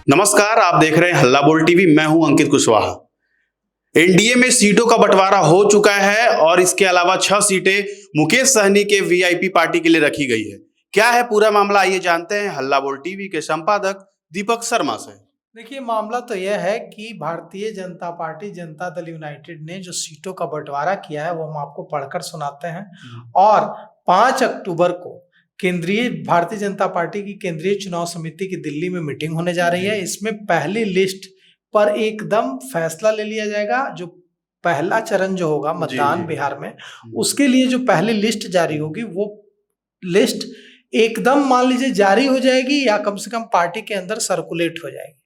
नमस्कार, आप देख रहे हैं हल्ला बोल टीवी। मैं हूं अंकित कुशवाहा। एनडीए में सीटों का बंटवारा हो चुका है और इसके अलावा 6 सीटें मुकेश सहनी के वीआईपी पार्टी के लिए रखी गई है। क्या है पूरा मामला, आइए जानते हैं हल्ला बोल टीवी के संपादक दीपक शर्मा से। देखिए, मामला तो यह है कि भारतीय जनता पार्टी जनता दल यूनाइटेड ने जो सीटों का बंटवारा किया है वो हम आपको पढ़कर सुनाते हैं। और 5 अक्टूबर को केंद्रीय भारतीय जनता पार्टी की केंद्रीय चुनाव समिति की दिल्ली में मीटिंग होने जा रही है। इसमें पहली लिस्ट पर एकदम फैसला ले लिया जाएगा। जो पहला चरण जो होगा मतदान बिहार में, उसके लिए जो पहली लिस्ट जारी होगी वो लिस्ट एकदम मान लीजिए जारी हो जाएगी या कम से कम पार्टी के अंदर सर्कुलेट हो जाएगी।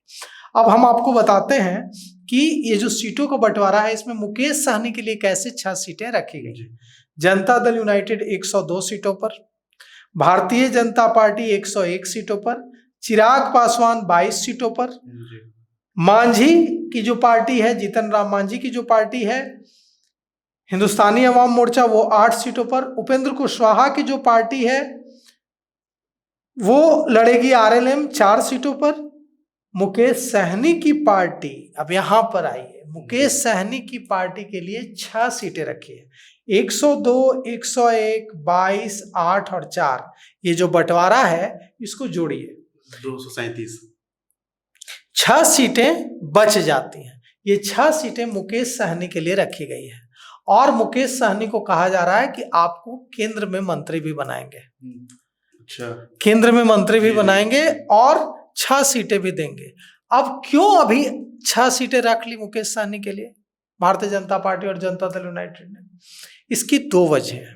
अब हम आपको बताते हैं कि ये जो सीटों का बंटवारा है इसमें मुकेश सहनी के लिए कैसे 6 सीटें रखी गई। जनता दल यूनाइटेड 102 सीटों पर, भारतीय जनता पार्टी 101 सीटों पर, चिराग पासवान 22 सीटों पर, मांझी की जो पार्टी है, जीतन राम मांझी की जो पार्टी है, हिंदुस्तानी अवाम मोर्चा वो 8 सीटों पर, उपेंद्र कुशवाहा की जो पार्टी है वो लड़ेगी आरएलएम 4 सीटों पर, मुकेश सहनी की पार्टी, अब यहां पर आई है, मुकेश सहनी की पार्टी के लिए 6 सीटें रखी है। 102, 101, 22, 8 और 4, ये जो बंटवारा है इसको जोड़िए 237। 6 सीटें बच जाती हैं। ये 6 सीटें मुकेश सहनी के लिए रखी गई है और मुकेश सहनी को कहा जा रहा है कि आपको केंद्र में मंत्री भी बनाएंगे। अच्छा, केंद्र में मंत्री भी बनाएंगे और 6 सीटें भी देंगे। अब क्यों अभी 6 सीटें रख ली मुकेश सहनी के लिए भारतीय जनता पार्टी और जनता दल यूनाइटेड ने? इसकी 2 वजह है।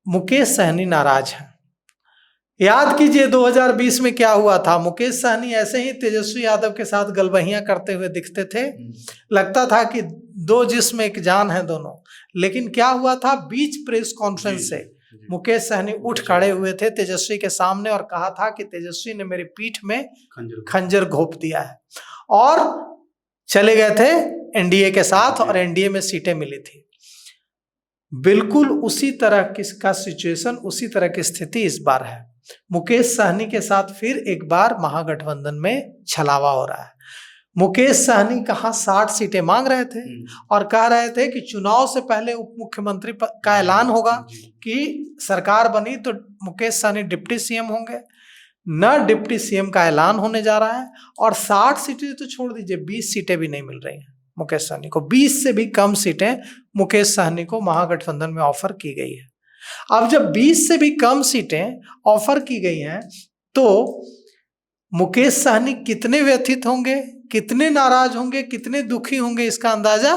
मुकेश सहनी नाराज है। याद कीजिए 2020 में क्या हुआ था। मुकेश सहनी ऐसे ही तेजस्वी यादव के साथ गलबहियां करते हुए दिखते थे। लगता था कि 2 जिस्म एक जान है दोनों। लेकिन क्या हुआ था, बीच प्रेस कॉन्फ्रेंस से मुकेश सहनी उठ खड़े हुए थे तेजस्वी के सामने और कहा था कि तेजस्वी ने मेरी पीठ में खंजर घोंप दिया है, और चले गए थे एनडीए के साथ और एनडीए में सीटें मिली थी। बिल्कुल उसी तरह का सिचुएशन, उसी तरह की स्थिति इस बार है। मुकेश सहनी के साथ फिर एक बार महागठबंधन में छलावा हो रहा है। मुकेश सहनी कहाँ 60 सीटें मांग रहे थे और कह रहे थे कि चुनाव से पहले उप मुख्यमंत्री का ऐलान होगा कि सरकार बनी तो मुकेश सहनी डिप्टी सीएम होंगे। न डिप्टी सीएम का ऐलान होने जा रहा है और 60 सीटें तो छोड़ दीजिए, 20 सीटें भी नहीं मिल रही हैं मुकेश सहनी को। 20 से भी कम सीटें मुकेश सहनी को महागठबंधन में ऑफर की गई है। अब जब 20 से भी कम सीटें ऑफर की गई हैं तो मुकेश सहनी कितने व्यथित होंगे, कितने नाराज होंगे, कितने दुखी होंगे, इसका अंदाजा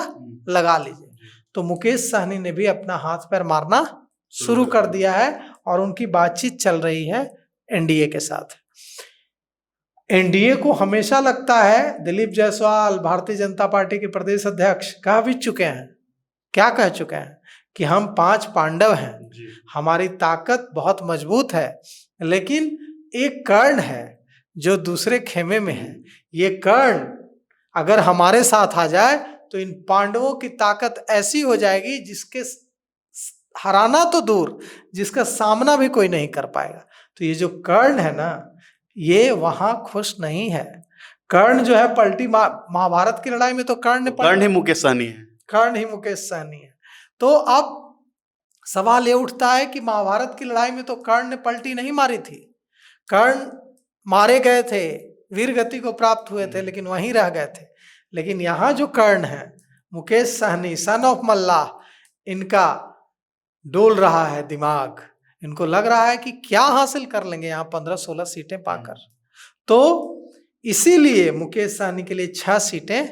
लगा लीजिए। तो मुकेश सहनी ने भी अपना हाथ पैर मारना शुरू कर दिया है और उनकी बातचीत चल रही है एनडीए के साथ। एनडीए को हमेशा लगता है, दिलीप जायसवाल भारतीय जनता पार्टी के प्रदेश अध्यक्ष कह भी चुके हैं, क्या कह चुके हैं कि हम 5 पांडव हैं, हमारी ताकत बहुत मजबूत है, लेकिन एक कर्ण है जो दूसरे खेमे में है। ये कर्ण अगर हमारे साथ आ जाए तो इन पांडवों की ताकत ऐसी हो जाएगी जिसके हराना तो दूर, जिसका सामना भी कोई नहीं कर पाएगा। तो ये जो कर्ण है ना, ये वहां खुश नहीं है। कर्ण जो है पलटी, महाभारत की लड़ाई में तो कर्ण ही मुकेश सहनी है। कर्ण ही मुकेश सहनी है। तो अब सवाल ये उठता है कि महाभारत की लड़ाई में तो कर्ण ने पलटी नहीं मारी थी। कर्ण मारे गए थे, वीर गति को प्राप्त हुए थे, लेकिन वहीं रह गए थे। लेकिन यहाँ जो कर्ण है मुकेश सहनी, सन ऑफ मल्लाह, इनका डोल रहा है दिमाग। इनको लग रहा है कि क्या हासिल कर लेंगे यहाँ 15-16 सीटें पाकर। तो इसीलिए मुकेश सहनी के लिए 6 सीटें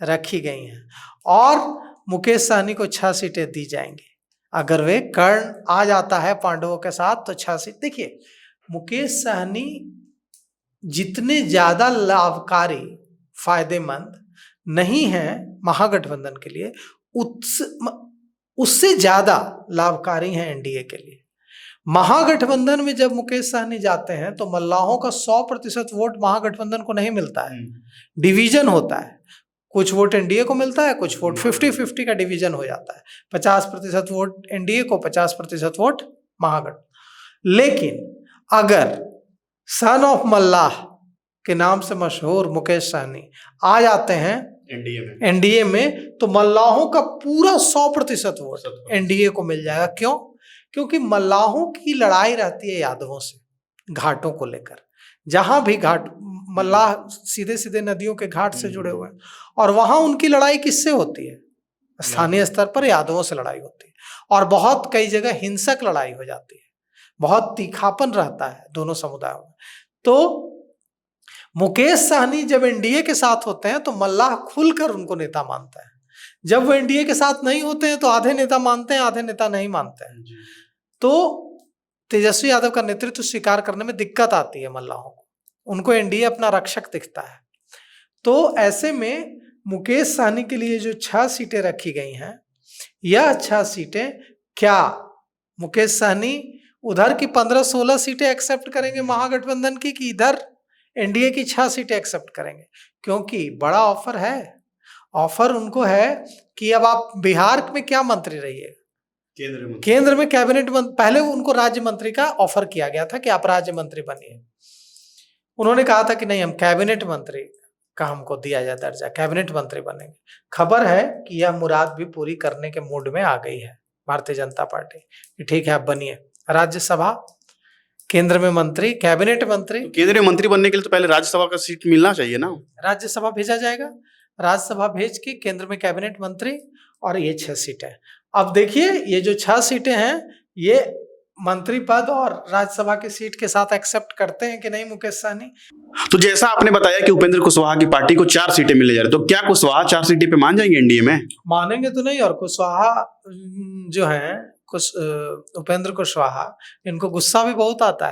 रखी गई हैं और मुकेश सहनी को 6 सीटें दी जाएंगी। अगर वे कर्ण आ जाता है पांडवों के साथ तो 6 सीट। देखिए, मुकेश सहनी जितने ज्यादा लाभकारी, फायदेमंद नहीं है महागठबंधन के लिए, उससे ज्यादा लाभकारी हैं एनडीए के लिए। महागठबंधन में जब मुकेश सहनी जाते हैं तो मल्लाहों का 100% वोट महागठबंधन को नहीं मिलता है, डिवीजन होता है। कुछ वोट एनडीए को मिलता है, कुछ वोट 50-50 का डिवीजन हो जाता है। 50% वोट एनडीए को, 50% वोट महागठबंधन। लेकिन अगर सन ऑफ मल्लाह के नाम से मशहूर मुकेश सहनी आ जाते हैं एनडीए में, तो मल्लाहों का पूरा 100% वोट एनडीए को मिल जाएगा। क्यों? क्योंकि मल्लाहों की लड़ाई रहती है यादवों से घाटों को लेकर। जहां भी घाट, मल्लाह सीधे सीधे नदियों के घाट से जुड़े हुए हैं, और वहां उनकी लड़ाई किससे होती है? स्थानीय स्तर पर यादवों से लड़ाई होती है, और बहुत कई जगह हिंसक लड़ाई हो जाती है, बहुत तीखापन रहता है दोनों समुदायों में। तो मुकेश सहनी जब एनडीए के साथ होते हैं तो मल्लाह खुलकर उनको नेता मानता है। जब वो एनडीए के साथ नहीं होते हैं तो आधे नेता मानते हैं, आधे नेता नहीं मानते हैं। तो तेजस्वी यादव का नेतृत्व स्वीकार करने में दिक्कत आती है मल्लाहों को, उनको एनडीए अपना रक्षक दिखता है। तो ऐसे में मुकेश सहनी के लिए जो 6 सीटें रखी गई हैं, यह 6 सीटें, क्या मुकेश सहनी उधर की 15-16 सीटें एक्सेप्ट करेंगे महागठबंधन की, कि इधर एनडीए की 6 सीटें एक्सेप्ट करेंगे? क्योंकि बड़ा ऑफर है। ऑफर उनको है कि अब आप बिहार में क्या मंत्री रहिए, केंद्र में कैबिनेट मंत्री। पहले उनको राज्य मंत्री का ऑफर किया गया था कि आप राज्य मंत्री बनिए। उन्होंने कहा था कि नहीं, हम कैबिनेट मंत्री का हमको दिया जाए दर्जा, कैबिनेट मंत्री बनेंगे। खबर है कि यह मुराद भी पूरी करने के मूड में आ गई है भारतीय जनता पार्टी कि ठीक है, आप बनिए राज्यसभा, केंद्र में मंत्री, कैबिनेट मंत्री। तो केंद्रीय मंत्री बनने के लिए तो पहले राज्यसभा का सीट मिलना चाहिए ना। राज्यसभा भेजा जाएगा, राज्यसभा भेज के केंद्र में कैबिनेट मंत्री, और ये 6 सीटें। अब देखिए, ये जो 6 सीटें हैं, ये मंत्री पद और राज्यसभा की सीट के साथ एक्सेप्ट करते हैं कि नहीं मुकेश सहनी? तो जैसा आपने बताया कि उपेंद्र कुशवाहा की पार्टी को 4 सीटें मिलने जा रही, तो क्या कुशवाहा 4 सीटें पे मान जाएंगे एनडीए में? मानेंगे तो नहीं, और कुशवाहा जो है, उपेंद्र कुशवाहा, इनको गुस्सा भी बहुत आता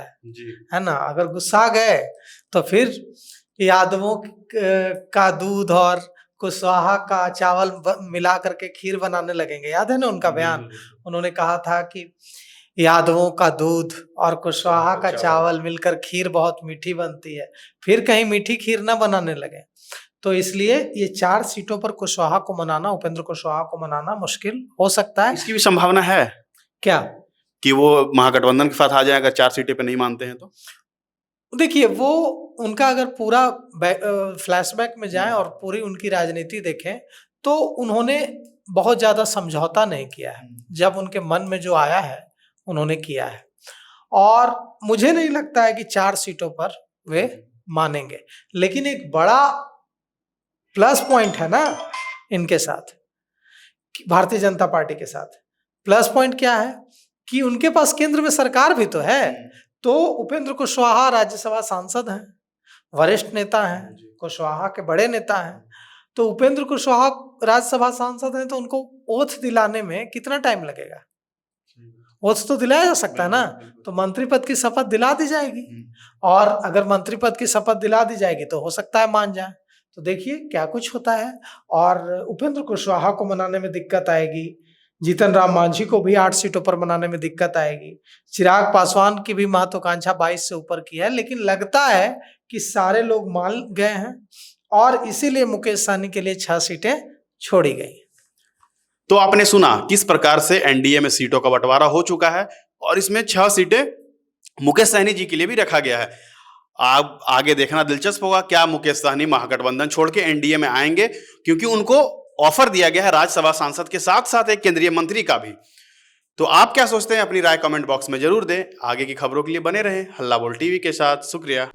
है ना। अगर गुस्सा गए तो फिर यादवों का दूध और कुशवाहा का चावल मिला करके खीर बनाने लगेंगे। याद है ना उनका बयान? उन्होंने कहा था कि यादवों का दूध और कुशवाहा का चावल मिलकर खीर बहुत मीठी बनती है। फिर कहीं मीठी खीर ना बनाने लगे। तो इसलिए ये 4 सीटों पर कुशवाहा को मनाना, उपेंद्र कुशवाहा को मनाना मुश्किल हो सकता है। इसकी भी संभावना है क्या कि वो महागठबंधन के साथ आ जाए अगर 4 सीटें पे नहीं मानते हैं तो? देखिए, वो उनका अगर पूरा फ्लैशबैक में जाएं और पूरी उनकी राजनीति देखें, तो उन्होंने बहुत ज्यादा समझौता नहीं किया है। जब उनके मन में जो आया है उन्होंने किया है, और मुझे नहीं लगता है कि 4 सीटों पर वे मानेंगे। लेकिन एक बड़ा प्लस पॉइंट है ना इनके साथ, भारतीय जनता पार्टी के साथ। प्लस पॉइंट क्या है कि उनके पास केंद्र में सरकार भी तो है। तो उपेंद्र कुशवाहा राज्यसभा सांसद हैं, वरिष्ठ नेता हैं, कुशवाहा के बड़े नेता हैं। तो उपेंद्र कुशवाहा राज्यसभा सांसद हैं, तो उनको ओथ दिलाने में कितना टाइम लगेगा? ओथ तो दिलाया जा सकता है ना। तो मंत्री पद की शपथ दिला दी जाएगी, और अगर मंत्री पद की शपथ दिला दी जाएगी तो हो सकता है मान जाए। तो देखिए क्या कुछ होता है। और उपेंद्र कुशवाहा को मनाने में दिक्कत आएगी, जीतन राम मांझी को भी 8 सीटों पर मनाने में दिक्कत आएगी, चिराग पासवान की भी महत्वाकांक्षा 22 से ऊपर की है। लेकिन लगता है कि सारे लोग मान गए हैं, और इसीलिए मुकेश सहनी के लिए 6 सीटें छोड़ी गई। तो आपने सुना किस प्रकार से एनडीए में सीटों का बंटवारा हो चुका है, और इसमें 6 सीटें मुकेश सहनी जी के लिए भी रखा गया है। आप आगे देखना दिलचस्प होगा, क्या मुकेश सहनी महागठबंधन छोड़ के एनडीए में आएंगे, क्योंकि उनको ऑफर दिया गया है राज्यसभा सांसद के साथ साथ एक केंद्रीय मंत्री का भी। तो आप क्या सोचते हैं, अपनी राय कमेंट बॉक्स में जरूर दें। आगे की खबरों के लिए बने रहें हल्ला बोल टीवी के साथ। शुक्रिया।